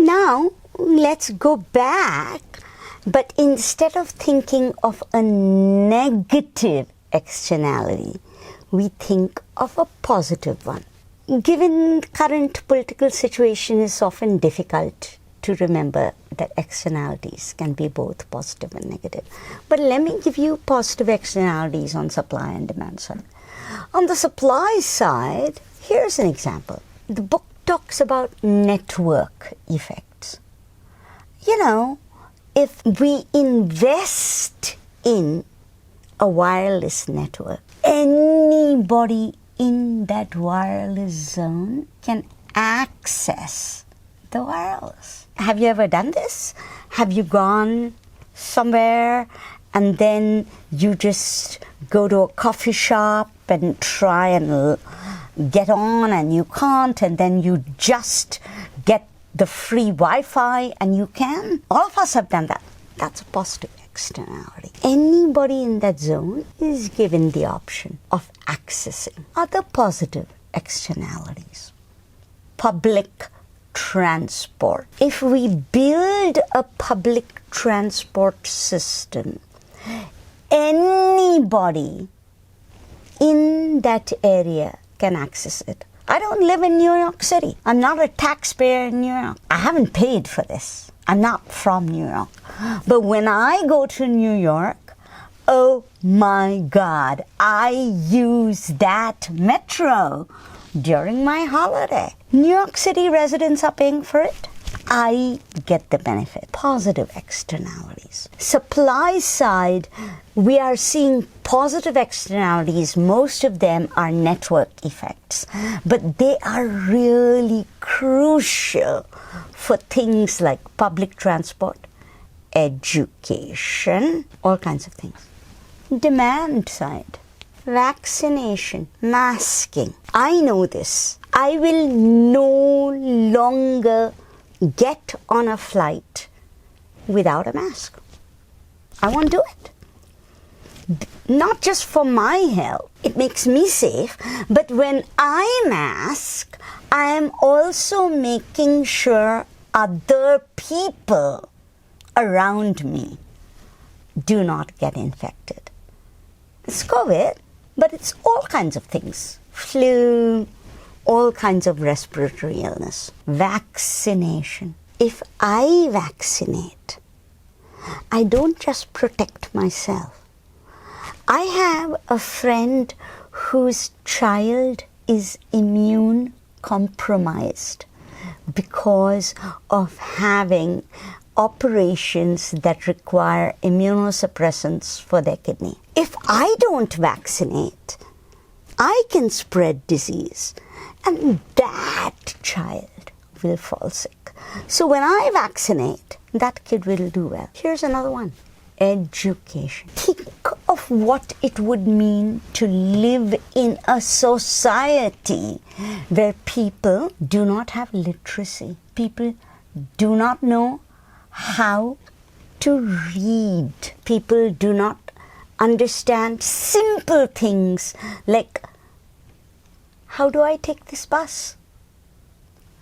Now, let's go back, but instead of thinking of a negative externality, we think of a positive one. Given the current political situation, it's often difficult to remember that externalities can be both positive and negative. But let me give you positive externalities on supply and demand side. On the supply side, here's an example. The book talks about network effects. You know, if we invest in a wireless network, anybody in that wireless zone can access the wireless. Have you ever done this? Have you gone somewhere and then you just go to a coffee shop and try and get on and you can't, and then you just get the free Wi-Fi and you can? All of us have done that. That's a positive externality. Anybody in that zone is given the option of accessing other positive externalities. Public transport. If we build a public transport system, anybody in that area can access it. I don't live in New York City. I'm not a taxpayer in New York. I haven't paid for this. I'm not from New York. But when I go to New York, oh my God, I use that metro during my holiday. New York City residents are paying for it. I get the benefit. Positive externalities. Supply side, we are seeing positive externalities. Most of them are network effects, but they are really crucial for things like public transport, education, all kinds of things. Demand side, vaccination, masking. I know this. I will no longer get on a flight without a mask. I won't do it. Not just for my health, it makes me safe, but when I mask, I am also making sure other people around me do not get infected. It's COVID, but it's all kinds of things. Flu, all kinds of respiratory illness. Vaccination. If I vaccinate, I don't just protect myself. I have a friend whose child is immune compromised because of having operations that require immunosuppressants for their kidney. If I don't vaccinate, I can spread disease, and that child will fall sick. So when I vaccinate, that kid will do well. Here's another one. Education. Think of what it would mean to live in a society where people do not have literacy. People do not know how to read. People do not understand simple things like, how do I take this bus?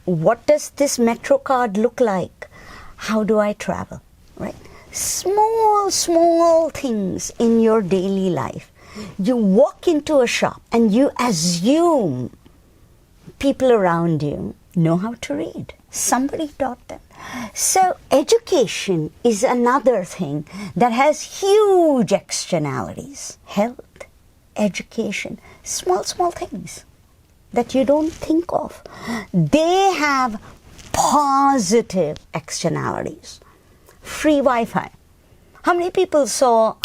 What does this metro card look like? How do I travel? Right? Small things in your daily life. You walk into a shop and you assume people around you know how to read. Somebody taught them. So education is another thing that has huge externalities. Health, education, small things that you don't think of. They have positive externalities. Free Wi-Fi. How many people saw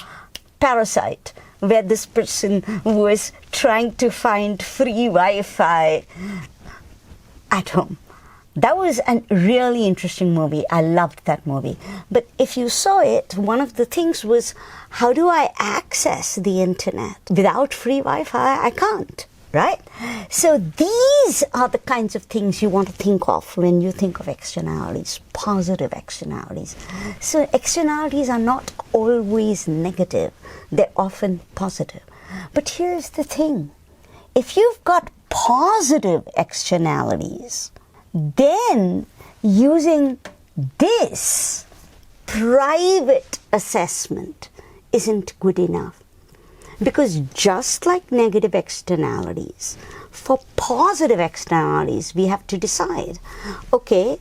Parasite, where this person was trying to find free Wi-Fi at home? That was a really interesting movie. I loved that movie. But if you saw it, one of the things was, how do I access the internet? Without free Wi-Fi, I can't, right? So these are the kinds of things you want to think of when you think of externalities, positive externalities. So externalities are not always negative. They're often positive. But here's the thing. If you've got positive externalities, then using this private assessment isn't good enough. Because just like negative externalities, for positive externalities, we have to decide, okay,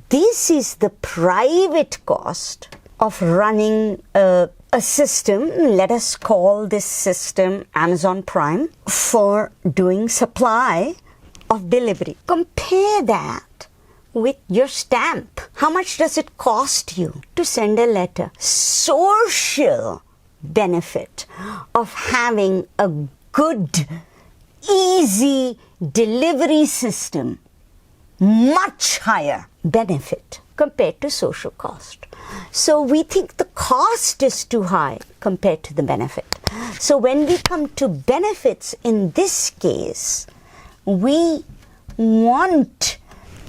this is the private cost of running a system. Let us call this system Amazon Prime, for doing supply of delivery. Compare that with your stamp. How much does it cost you to send a letter? Social benefit of having a good, easy delivery system, much higher benefit compared to social cost. So we think the cost is too high compared to the benefit. So when we come to benefits in this case, we want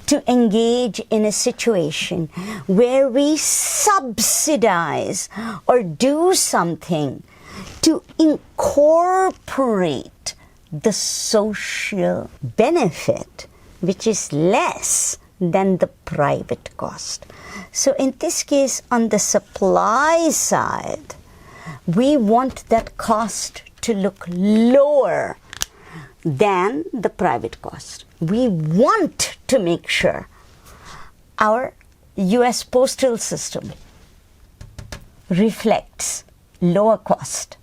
to engage in a situation where we subsidize or do something to incorporate the social benefit, which is less than the private cost. So in this case, on the supply side, we want that cost to look lower than the private cost. We want to make sure our US postal system reflects lower cost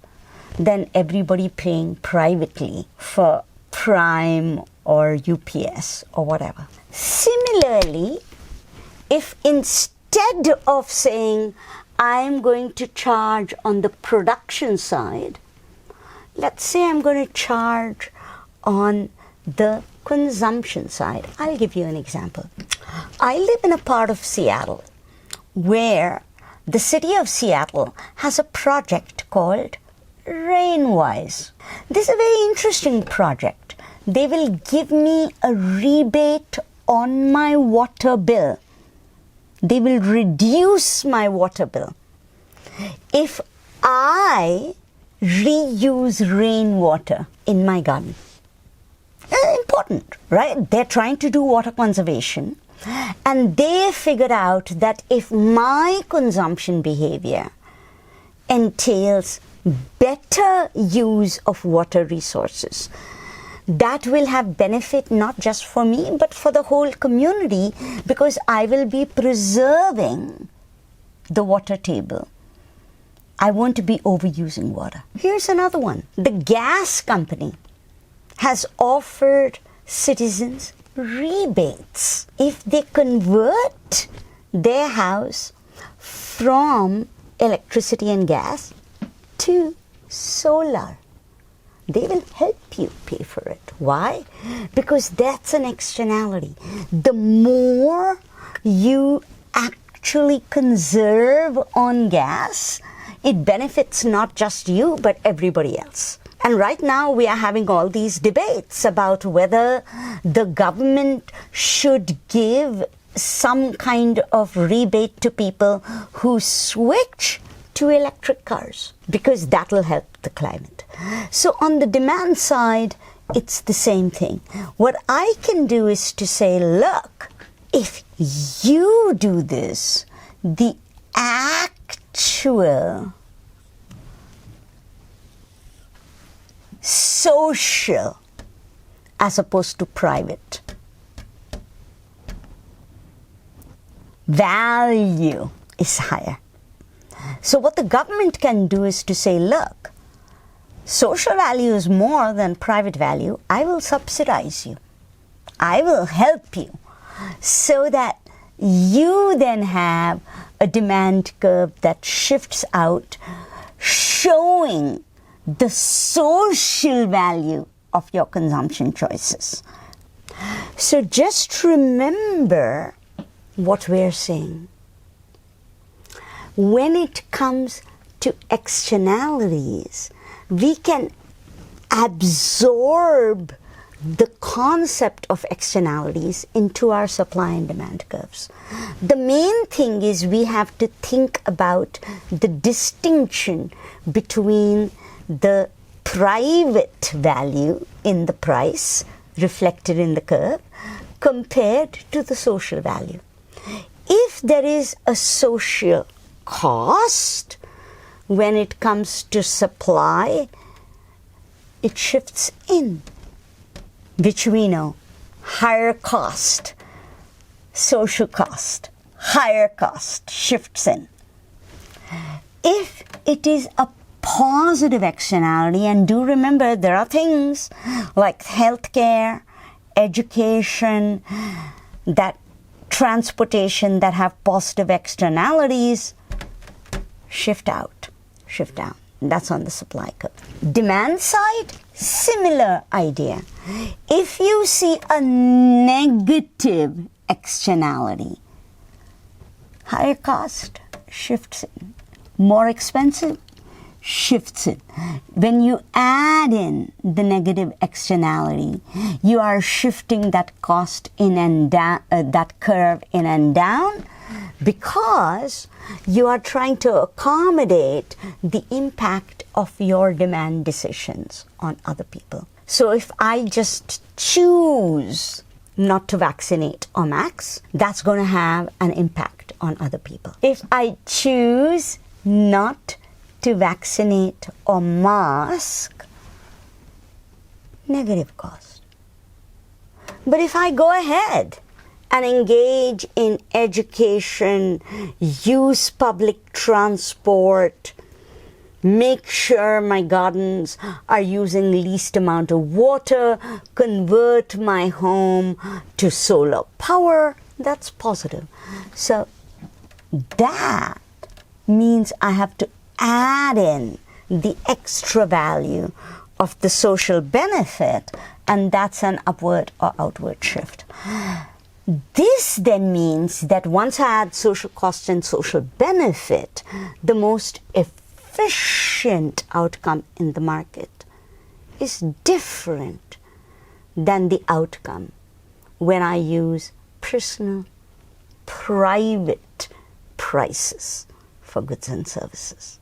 than everybody paying privately for Prime or UPS or whatever. Similarly, if instead of saying I'm going to charge on the production side, let's say I'm going to charge on the consumption side. I'll give you an example. I live in a part of Seattle where the city of Seattle has a project called Rainwise. This is a very interesting project. They will give me a rebate on my water bill. They will reduce my water bill if I reuse rainwater in my garden. Important, right? They're trying to do water conservation, and they figured out that if my consumption behavior entails better use of water resources, that will have benefit not just for me but for the whole community, because I will be preserving the water table. I won't be overusing water. Here's another one. The gas company has offered citizens rebates if they convert their house from electricity and gas to solar. They will help you pay for it. Why? Because that's an externality. The more you actually conserve on gas, it benefits not just you but everybody else. And right now we are having all these debates about whether the government should give some kind of rebate to people who switch to electric cars, because that will help the climate. So on the demand side, it's the same thing. What I can do is to say, look, if you do this, the actual social as opposed to private value is higher. So what the government can do is to say, look, social value is more than private value. I will subsidize you. I will help you so that you then have a demand curve that shifts out, showing the social value of your consumption choices. So just remember what we're saying. When it comes to externalities, we can absorb the concept of externalities into our supply and demand curves. The main thing is we have to think about the distinction between the private value in the price reflected in the curve compared to the social value. If there is a social cost when it comes to supply, it shifts in, which we know, higher cost, social cost, higher cost shifts in. If it is a positive externality, and do remember there are things like healthcare, education, that transportation that have positive externalities, shift out, shift down. That's on the supply curve. Demand side, similar idea. If you see a negative externality, higher cost shifts in, more expensive shifts in. When you add in the negative externality, you are shifting that cost in and down, that curve in and down, because you are trying to accommodate the impact of your demand decisions on other people. So if I just choose not to vaccinate or mask, that's going to have an impact on other people. If I choose not to vaccinate or mask, negative cost. But if I go ahead and engage in education, use public transport, make sure my gardens are using least amount of water, convert my home to solar power, that's positive. So that means I have to add in the extra value of the social benefit, and that's an upward or outward shift. This then means that once I add social cost and social benefit, the most efficient outcome in the market is different than the outcome when I use personal, private prices for goods and services.